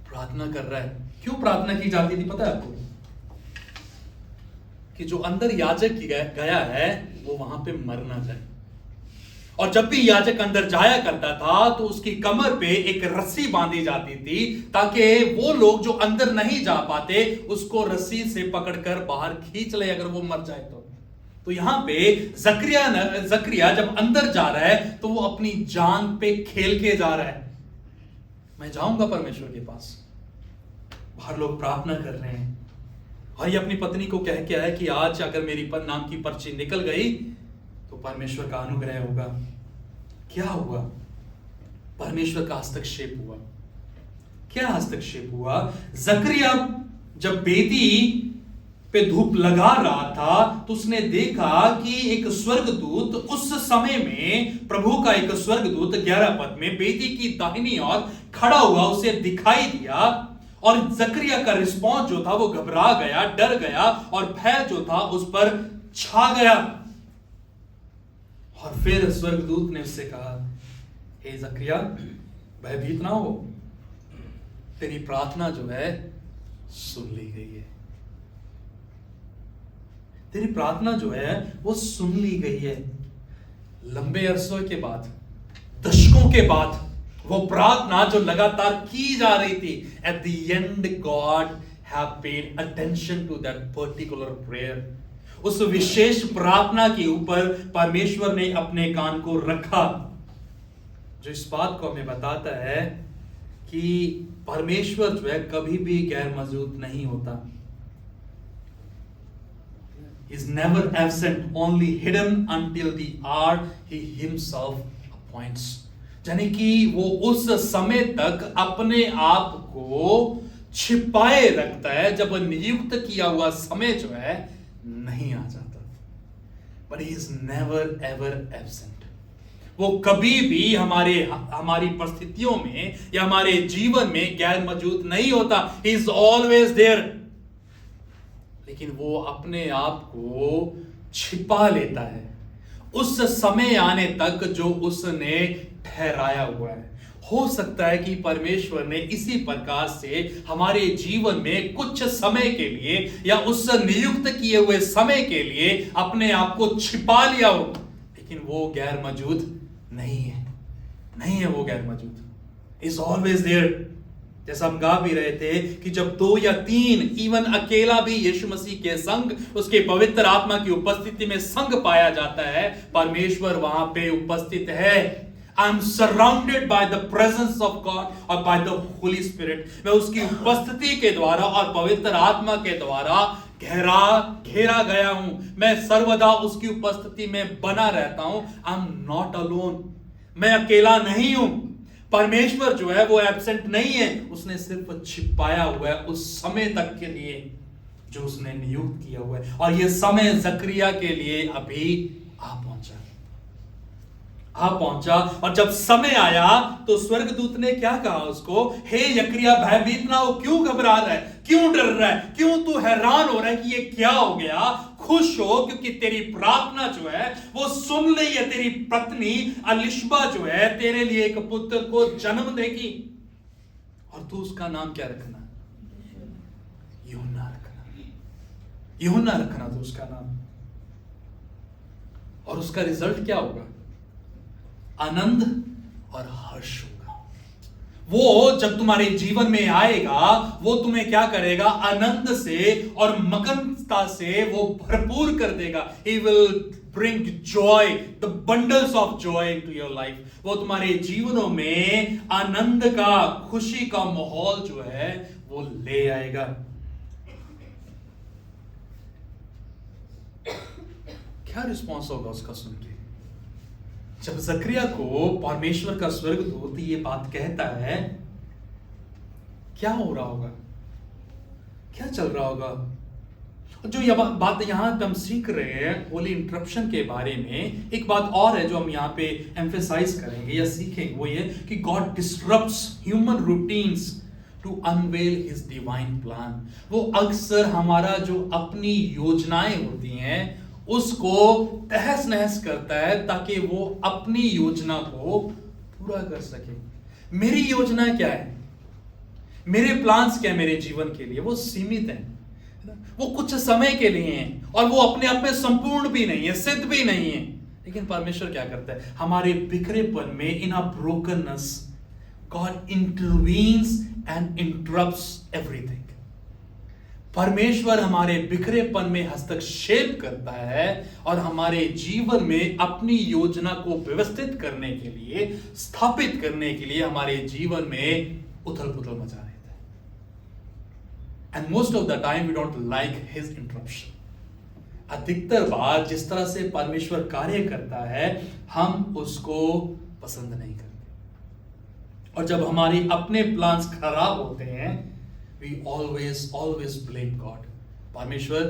Speaker 1: प्रार्थना कर रहा है। क्यों प्रार्थना की जाती थी पता है आपको? कि जो अंदर याजक गया है वो वहां पे मर ना जाए। और जब भी याजक अंदर जाया करता था तो उसकी कमर पे एक रस्सी बांधी जाती थी, ताकि वो लोग जो अंदर नहीं जा पाते उसको रस्सी से पकड़कर बाहर खींच ले अगर वो मर जाए तो यहां पे जकरिया जब अंदर जा रहा है तो वो अपनी जान पे खेल के जा रहा है। मैं जाऊंगा परमेश्वर के पास। बाहर लोग प्रार्थना कर रहे हैं और ये अपनी पत्नी को कह के आया कि आज अगर मेरी नाम की पर्ची निकल गई तो परमेश्वर का अनुग्रह होगा। क्या हुआ? परमेश्वर का हस्तक्षेप हुआ। क्या हस्तक्षेप हुआ? जकरिया जब बेदी पे धूप लगा रहा था तो उसने देखा कि एक स्वर्गदूत, उस समय में प्रभु का एक स्वर्गदूत 11 पद में बेदी की दाहिनी ओर खड़ा हुआ उसे दिखाई दिया। और जकरिया का रिस्पॉन्स जो था वो घबरा गया, डर गया, और भय जो था उस पर छा गया। और फिर स्वर्गदूत ने उससे कहा, हे जकरिया, भयभीत ना हो, तेरी प्रार्थना जो है सुन ली गई है। तेरी प्रार्थना जो है वो सुन ली गई है। लंबे अरसों के बाद, दशकों के बाद वो प्रार्थना जो लगातार की जा रही थी, at the end God have paid attention to that particular prayer. उस विशेष प्रार्थना के ऊपर परमेश्वर ने अपने कान को रखा, जो इस बात को हमें बताता है कि परमेश्वर जो है कभी भी गैर मौजूद नहीं होता। He is never absent, only hidden until the hour he himself appoints। यानी कि वो उस समय तक अपने आप को छिपाए रखता है जब नियुक्त किया हुआ समय जो है नहीं आ जाता। But he is never ever absent। वो कभी भी हमारी परिस्थितियों में या हमारे जीवन में गैर मौजूद नहीं होता। He is always there। लेकिन वो अपने आप को छिपा लेता है उस समय आने तक जो उसने ठहराया हुआ है। हो सकता है कि परमेश्वर ने इसी प्रकार से हमारे जीवन में कुछ समय के लिए या उस नियुक्त किए हुए समय के लिए अपने आप को छिपा लिया हो, लेकिन वो गैर मौजूद नहीं है वो गैर मौजूद। Is always there. जैसा हम गा भी रहे थे कि जब 2 या 3 इवन अकेला भी यीशु मसीह के संग, उसके पवित्र आत्मा की उपस्थिति में संग पाया जाता है, परमेश्वर वहां पे उपस्थित है। I am surrounded by the presence of God और बाय द होली स्पिरिट। मैं उसकी उपस्थिति के द्वारा और पवित्र आत्मा के द्वारा घेरा गया हूं। मैं सर्वदा उसकी उपस्थिति में बना रहता हूं। I am not alone. मैं अकेला नहीं हूं। परमेश्वर जो है वो एब्सेंट नहीं है, उसने सिर्फ छिपाया हुआ है उस समय तक के लिए जो उसने नियुक्त किया हुआ है। और ये समय जकरिया के लिए अभी आ पहुंचा। और जब समय आया तो स्वर्गदूत ने क्या कहा उसको, हे जकरिया, भयभीत ना हो। क्यों घबरा रहा है? क्यों डर रहा है? क्यों तू हैरान हो रहा है कि ये क्या हो गया? खुश हो, क्योंकि तेरी प्रार्थना जो है वो सुन ली है। तेरी पत्नी अलिशबा जो है तेरे लिए एक पुत्र को जन्म देगी, और तू उसका नाम क्या रखना? यूहन्ना रखना तू उसका नाम। और उसका रिजल्ट क्या होगा? आनंद और हर्ष होगा। वो जब तुम्हारे जीवन में आएगा वो तुम्हें क्या करेगा? आनंद से और मगनता से वो भरपूर कर देगा। He will bring joy, the bundles of joy into your life। वो तुम्हारे जीवनों में आनंद का, खुशी का माहौल जो है वो ले आएगा। क्या रिस्पॉन्स होगा उसका सुन के? जब जकरिया को परमेश्वर का स्वर्गदूत ये बात कहता है, क्या हो रहा होगा? क्या चल रहा होगा? जो ये बात यहाँ पे हम सीख रहे हैं होली इंटरप्शन के बारे में, एक बात और है जो हम यहाँ पे एम्फेसाइज करेंगे या सीखेंगे, वो ये कि God disturbs human routines to unveil his divine plan. वो अक्सर हमारा जो अपनी योजनाएं होती हैं उसको तहस नहस करता है ताकि वो अपनी योजना को पूरा कर सके। मेरी योजना क्या है, मेरे प्लान्स क्या है मेरे जीवन के लिए, वो सीमित है, वो कुछ समय के लिए हैं और वो अपने आप में संपूर्ण भी नहीं है, सिद्ध भी नहीं है। लेकिन परमेश्वर क्या करता है, हमारे बिखरेपन में, in a brokenness, God intervenes and interrupts everything. परमेश्वर हमारे बिखरेपन में हस्तक्षेप करता है और हमारे जीवन में अपनी योजना को व्यवस्थित करने के लिए, स्थापित करने के लिए हमारे जीवन में उथल पुथल मचा देता है। And most of the time we don't like his interruption. अधिकतर बार जिस तरह से परमेश्वर कार्य करता है हम उसको पसंद नहीं करते, और जब हमारे अपने प्लान्स खराब होते हैं we always blame God. परमेश्वर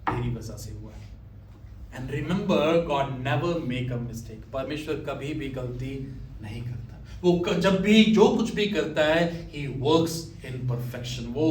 Speaker 1: तेरी वजह से हुआ है। And remember, God never make a mistake. परमेश्वर कभी भी गलती नहीं करता। वो जब भी जो कुछ भी करता है He works in perfection. वो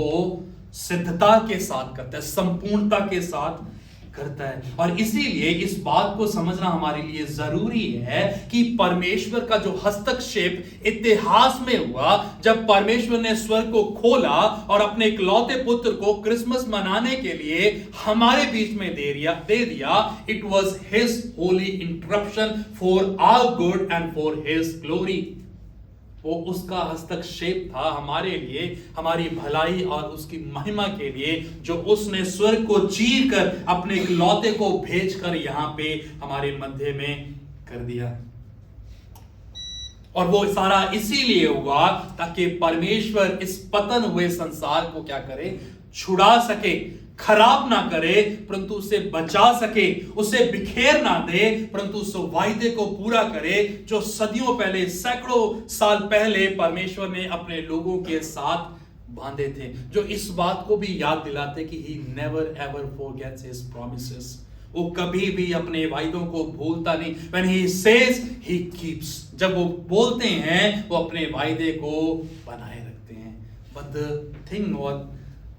Speaker 1: सिद्धता के साथ करता है, संपूर्णता के साथ करता है। और इसीलिए इस बात को समझना हमारे लिए जरूरी है कि परमेश्वर का जो हस्तक्षेप इतिहास में हुआ, जब परमेश्वर ने स्वर्ग को खोला और अपने इकलौते पुत्र को क्रिसमस मनाने के लिए हमारे बीच में दे दिया, it was his holy interruption for our good and for his glory. वो उसका हस्तक्षेप था हमारे लिए, हमारी भलाई और उसकी महिमा के लिए, जो उसने स्वर्ग को चीर कर अपने इकलौते को भेजकर यहां पे हमारे मध्य में कर दिया। और वो सारा इसीलिए हुआ ताकि परमेश्वर इस पतन हुए संसार को क्या करे, छुड़ा सके, खराब ना करे, परंतु उसे बचा सके, उसे बिखेर ना दे, परंतु उस वायदे को पूरा करे जो सदियों पहले, सैकड़ों साल पहले परमेश्वर ने अपने लोगों के साथ बांधे थे, जो इस बात को भी याद दिलाते कि he never ever forgets his promises। वो कभी भी अपने वायदों को भूलता नहीं। When he says, he keeps। जब वो बोलते हैं वो अपने वायदे को बनाए रखते हैं। But the thing was,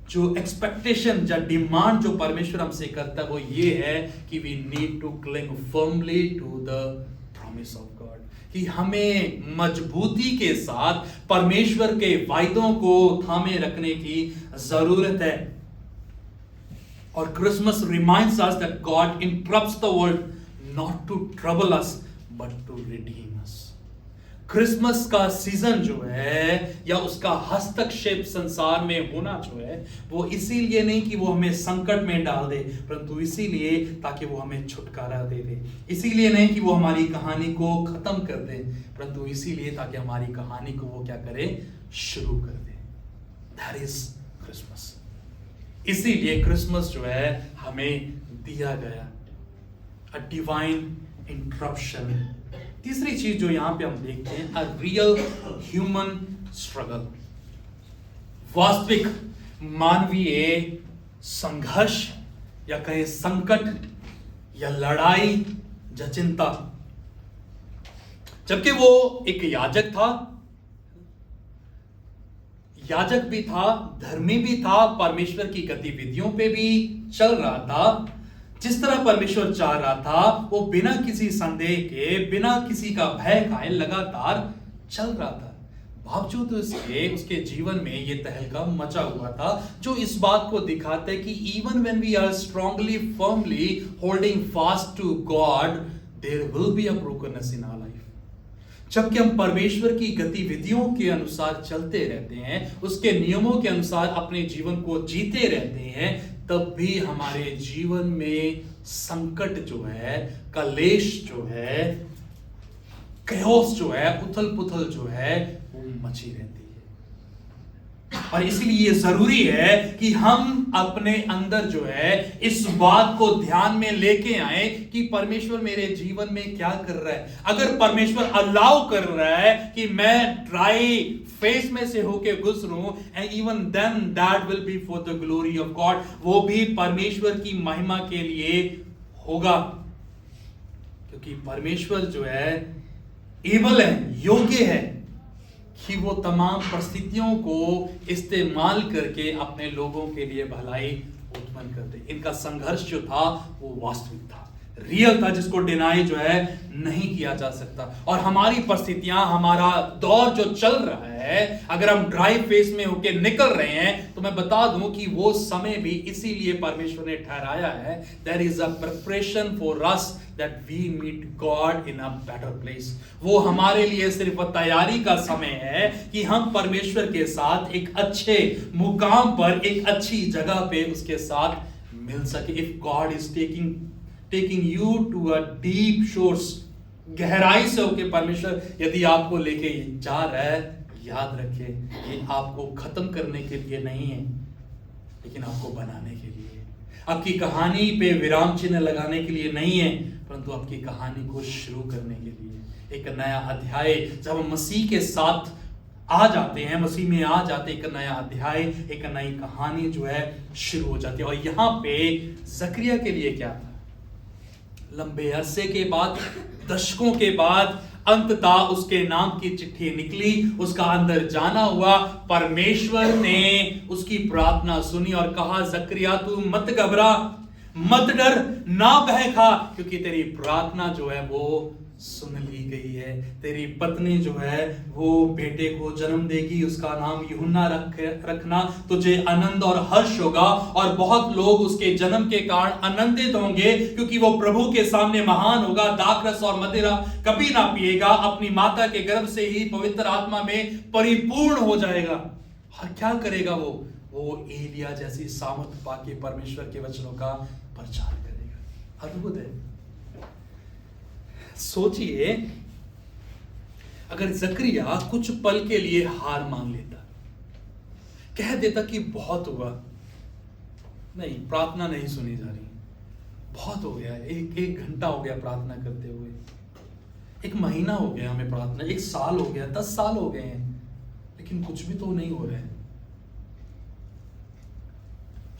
Speaker 1: जो एक्सपेक्टेशन, जो डिमांड जो परमेश्वर हमसे करता है वो ये है कि we need to cling firmly to the promise of God, कि हमें मजबूती के साथ परमेश्वर के वायदों को थामे रखने की जरूरत है। और Christmas reminds us that God interrupts the world not to trouble us but to redeem us. Christmas का सीजन जो है या उसका हस्तक्षेप संसार में होना जो है वो इसीलिए नहीं कि वो हमें संकट में डाल दे, परंतु इसीलिए ताकि वो हमें छुटकारा दे दे। इसीलिए नहीं कि वो हमारी कहानी को खत्म कर दे, परंतु इसीलिए ताकि हमारी कहानी को वो क्या करे, शुरू कर दे। That is Christmas. इसीलिए क्रिसमस जो है हमें दिया गया अ डिवाइन इंटरप्शन। तीसरी चीज जो यहां पे हम देखते हैं, अ रियल ह्यूमन स्ट्रगल, वास्तविक मानवीय संघर्ष या कहे संकट या लड़ाई या चिंता। जबकि वो एक याजक था, याजक भी था, धर्मी भी था, परमेश्वर की गतिविधियों पे भी चल रहा था। जिस तरह परमेश्वर चाह रहा था वो बिना किसी संदेह के, बिना किसी का भय खाए लगातार चल रहा था। बावजूद उसके उसके जीवन में ये तहलका मचा हुआ था, जो इस बात को दिखाता है कि even when we are strongly firmly holding fast to God, there will be a brokenness in our life. जबकि हम परमेश्वर की गतिविधियों के अनुसार चलते रहते हैं, उसके नियमों के अनुसार अपने जीवन को जीते रहते हैं, तब भी हमारे जीवन में संकट जो है, कलेश जो है, कैओस जो है, उथल पुथल जो है वो मची रहती है। और इसलिए ये जरूरी है कि हम अपने अंदर जो है इस बात को ध्यान में लेके आए कि परमेश्वर मेरे जीवन में क्या कर रहा है। अगर परमेश्वर अलाउ कर रहा है कि मैं ड्राई फेस में से होके गुजरूं, and even then that will be for the glory of God, वो भी परमेश्वर की महिमा के लिए होगा, क्योंकि परमेश्वर जो है एबल है, योग्य है कि वो तमाम परिस्थितियों को इस्तेमाल करके अपने लोगों के लिए भलाई उत्पन्न करते। इनका संघर्ष जो था वो वास्तविक था, रियल था, जिसको डिनाई जो है नहीं किया जा सकता। और हमारी परिस्थितियां, हमारा दौर जो चल रहा है, अगर हम ड्राई फेस में होके निकल रहे हैं, तो मैं बता दूं कि वो समय भी इसीलिए परमेश्वर ने ठहराया है। There is a preparation for us that we meet God in a better place. वो हमारे लिए सिर्फ तैयारी का समय है कि हम परमेश्वर के साथ एक अच्छे मुकाम पर, एक अच्छी जगह पे उसके साथ मिल सके। If God is taking you to a deep shores, गहराई से होके परमेश्वर यदि आपको लेके जा रहा है, याद रखिए ये आपको खत्म करने के लिए नहीं है, लेकिन आपको बनाने के लिए। आपकी कहानी पे विराम चिन्ह लगाने के लिए नहीं है, परंतु आपकी कहानी को शुरू करने के लिए। एक नया अध्याय जब हम मसीह के साथ आ जाते हैं, मसीह में आ जाते, एक नया अध्याय, एक नई कहानी जो है शुरू हो जाती है। और यहाँ पे जकरिया के लिए क्या था? लंबे अरसे के बाद, दशकों के बाद अंततः उसके नाम की चिट्ठी निकली, उसका अंदर जाना हुआ। परमेश्वर ने उसकी प्रार्थना सुनी और कहा, जकरिया तू मत घबरा, मत डर, ना भय खा, क्योंकि तेरी प्रार्थना जो है वो सुन ली गई है। तेरी पत्नी जो है वो बेटे को जन्म देगी, उसका नाम यूहन्ना रखना। तुझे आनंद और हर्ष होगा और बहुत लोग उसके जन्म के कारण आनंदित होंगे, क्योंकि वो प्रभु के सामने महान होगा। दाखरस और मदिरा कभी ना पिएगा, अपनी माता के गर्भ से ही पवित्र आत्मा में परिपूर्ण हो जाएगा। और क्या करेगा वो एलिया जैसी सामर्थ पाके परमेश्वर के वचनों का प्रचार करेगा। अद्भुत है। सोचिए, अगर जकरिया कुछ पल के लिए हार मान लेता, कह देता कि बहुत हुआ, नहीं, प्रार्थना नहीं सुनी जा रही, बहुत हो गया, एक घंटा हो गया प्रार्थना करते हुए, एक महीना हो गया हमें प्रार्थना, 1 साल हो गया, 10 साल हो गए हैं, लेकिन कुछ भी तो नहीं हो रहा है।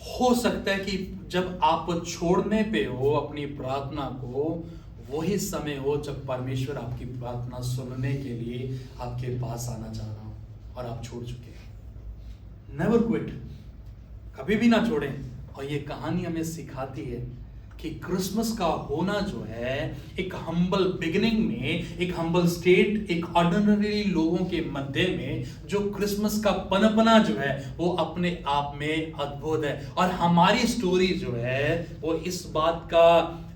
Speaker 1: हो सकता है कि जब आप छोड़ने पे हो अपनी प्रार्थना को, वही समय हो जब परमेश्वर आपकी प्रार्थना सुनने के लिए आपके पास आना चाह रहा हो और आप छोड़ चुके हैं। नेवर क्विट, कभी भी ना छोड़ें। और ये कहानी हमें सिखाती है कि क्रिसमस का होना जो है, एक हम्बल बिगिनिंग में, एक हम्बल स्टेट, एक ऑर्डिनरी लोगों के मध्य में जो क्रिसमस का पनपना जो है वो अपने आप में अद्भुत है। और हमारी स्टोरी जो है वो इस बात का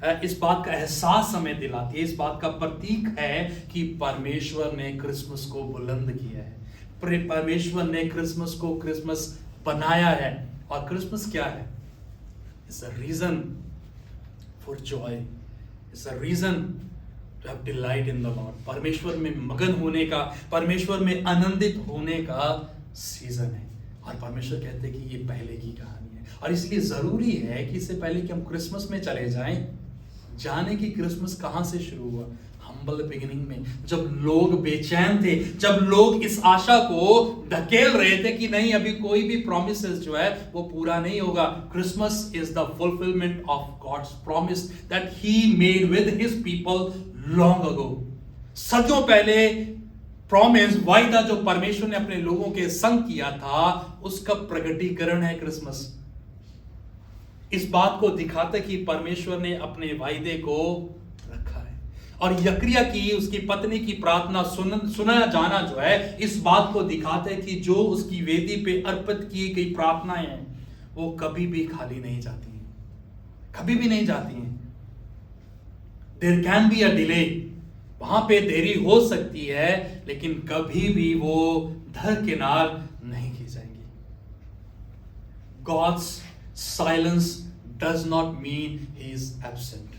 Speaker 1: एहसास हमें दिलाती है, इस बात का प्रतीक है कि परमेश्वर ने क्रिसमस को बुलंद किया है, परमेश्वर ने क्रिसमस को क्रिसमस बनाया है। और क्रिसमस क्या है? It's a reason for joy, it's a reason to have delight in the Lord। परमेश्वर में मगन होने का, परमेश्वर में आनंदित होने का सीजन है। और परमेश्वर कहते हैं कि ये पहले की कहानी है। और इसलिए जरूरी है कि इससे पहले कि हम क्रिसमस में चले जाएं, जाने की क्रिसमस कहां से शुरू हुआ? हम्बल बिगिनिंग में, जब लोग बेचैन थे, जब लोग इस आशा को धकेल रहे थे कि नहीं, अभी कोई भी प्रॉमिसेस जो है वो पूरा नहीं होगा। Christmas is the fulfilment of God's promise that he made with his people long ago. सदियों पहले प्रॉमिस, वायदा जो परमेश्वर ने अपने लोगों के संग किया था, उसका प्रकटीकरण है क्रिसमस। इस बात को दिखाता कि परमेश्वर ने अपने वायदे को रखा है। और जकरिया की, उसकी पत्नी की प्रार्थना सुना जाना जो है, इस बात को दिखाता है कि जो उसकी वेदी पे अर्पित की गई प्रार्थनाएं हैं वो कभी भी खाली नहीं जाती हैं, कभी भी नहीं जाती हैं। There can be a delay, वहां पे देरी हो सकती है, लेकिन कभी भी वो दरकिनार नहीं की जाएंगी। God's silence does not mean he is absent.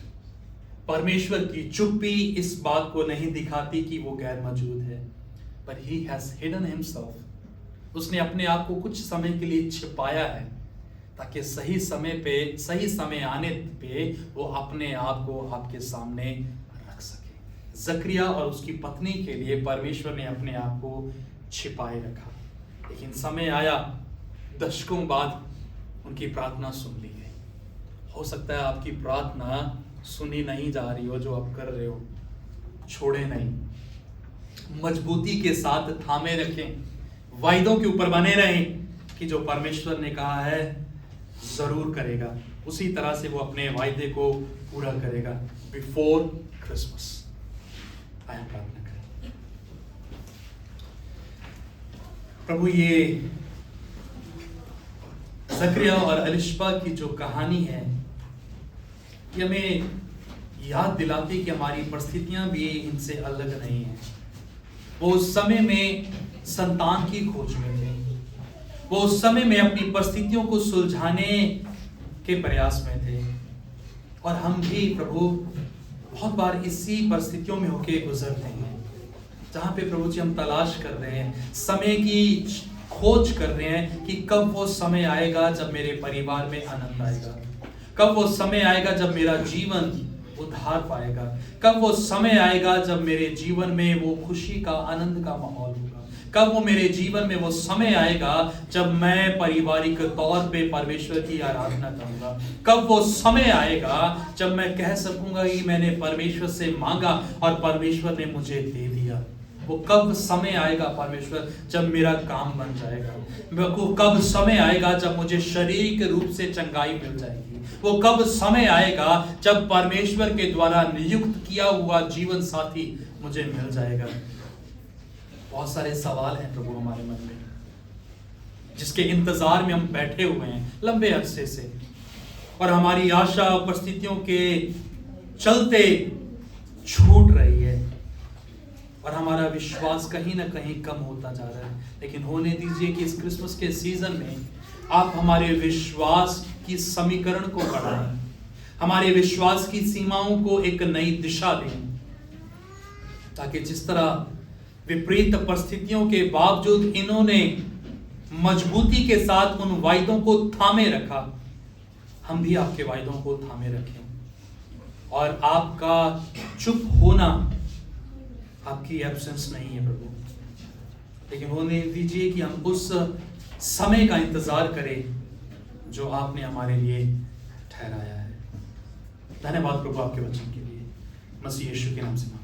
Speaker 1: परमेश्वर की चुप्पी इस बात को नहीं दिखाती कि वो गैर मौजूद है, पर ही हैज हिडन हिमसेल्फ। उसने अपने आप को कुछ समय के लिए छिपाया है, ताकि सही समय आने पे वो अपने आप को आपके सामने रख सके। जकरिया और उसकी पत्नी के लिए परमेश्वर ने अपने आप को छिपाए रखा, लेकिन समय आया, दशकों बाद उनकी प्रार्थना सुन ली गई। हो सकता है आपकी प्रार्थना सुनी नहीं जा रही हो, जो आप कर रहे हो, छोड़े नहीं। मजबूती के साथ थामे रखें, वायदों के ऊपर बने रहें कि जो परमेश्वर ने कहा है जरूर करेगा, उसी तरह से वो अपने वायदे को पूरा करेगा बिफोर क्रिसमस। आया प्रार्थना करें। प्रभु, ये जकरिया और एलिशबा की जो कहानी है, ये हमें याद दिलाती कि हमारी परिस्थितियां भी इनसे अलग नहीं है। वो उस समय में संतान की खोज में थे, वो उस समय में अपनी परिस्थितियों को सुलझाने के प्रयास में थे, और हम भी प्रभु बहुत बार इसी परिस्थितियों में होके गुजरते हैं, जहाँ पे प्रभु जी हम तलाश कर रहे हैं, समय की खोज कर रहे हैं कि कब वो समय आएगा जब मेरे परिवार में आनंद आएगा, कब वो समय आएगा जब मेरा जीवन उद्धार पाएगा, कब वो समय आएगा जब मेरे जीवन में वो खुशी का, आनंद का माहौल होगा, कब वो मेरे जीवन में वो समय आएगा जब मैं पारिवारिक तौर पे परमेश्वर की आराधना करूंगा, कब वो समय आएगा जब मैं कह सकूंगा कि मैंने परमेश्वर से मांगा और परमेश्वर ने मुझे दे दिया। वो कब समय आएगा परमेश्वर जब मेरा काम बन जाएगा, वो कब समय आएगा जब मुझे शारीरिक रूप से चंगाई मिल जाएगी, वो कब समय आएगा जब परमेश्वर के द्वारा नियुक्त किया हुआ जीवन साथी मुझे मिल जाएगा। बहुत सारे सवाल हैं प्रभु हमारे मन में, जिसके इंतजार में हम बैठे हुए हैं लंबे अरसे से, और हमारी आशा परिस्थितियों के चलते छूट रही है और हमारा विश्वास कहीं ना कहीं कम होता जा रहा है। लेकिन होने दीजिए कि इस क्रिसमस के सीजन में आप हमारे विश्वास की समीकरण को बढ़ाएं, हमारे विश्वास की सीमाओं को एक नई दिशा दें, ताकि जिस तरह विपरीत परिस्थितियों के बावजूद इन्होंने मजबूती के साथ उन वायदों को थामे रखा, हम भी आपके वायदों को थामे रखें। और आपका चुप होना आपकी एब्सेंस नहीं है प्रभु, लेकिन होने दीजिए कि हम उस समय का इंतजार करें जो आपने हमारे लिए ठहराया है। धन्यवाद प्रभु आपके वचन के लिए, मसीह यीशु के नाम से।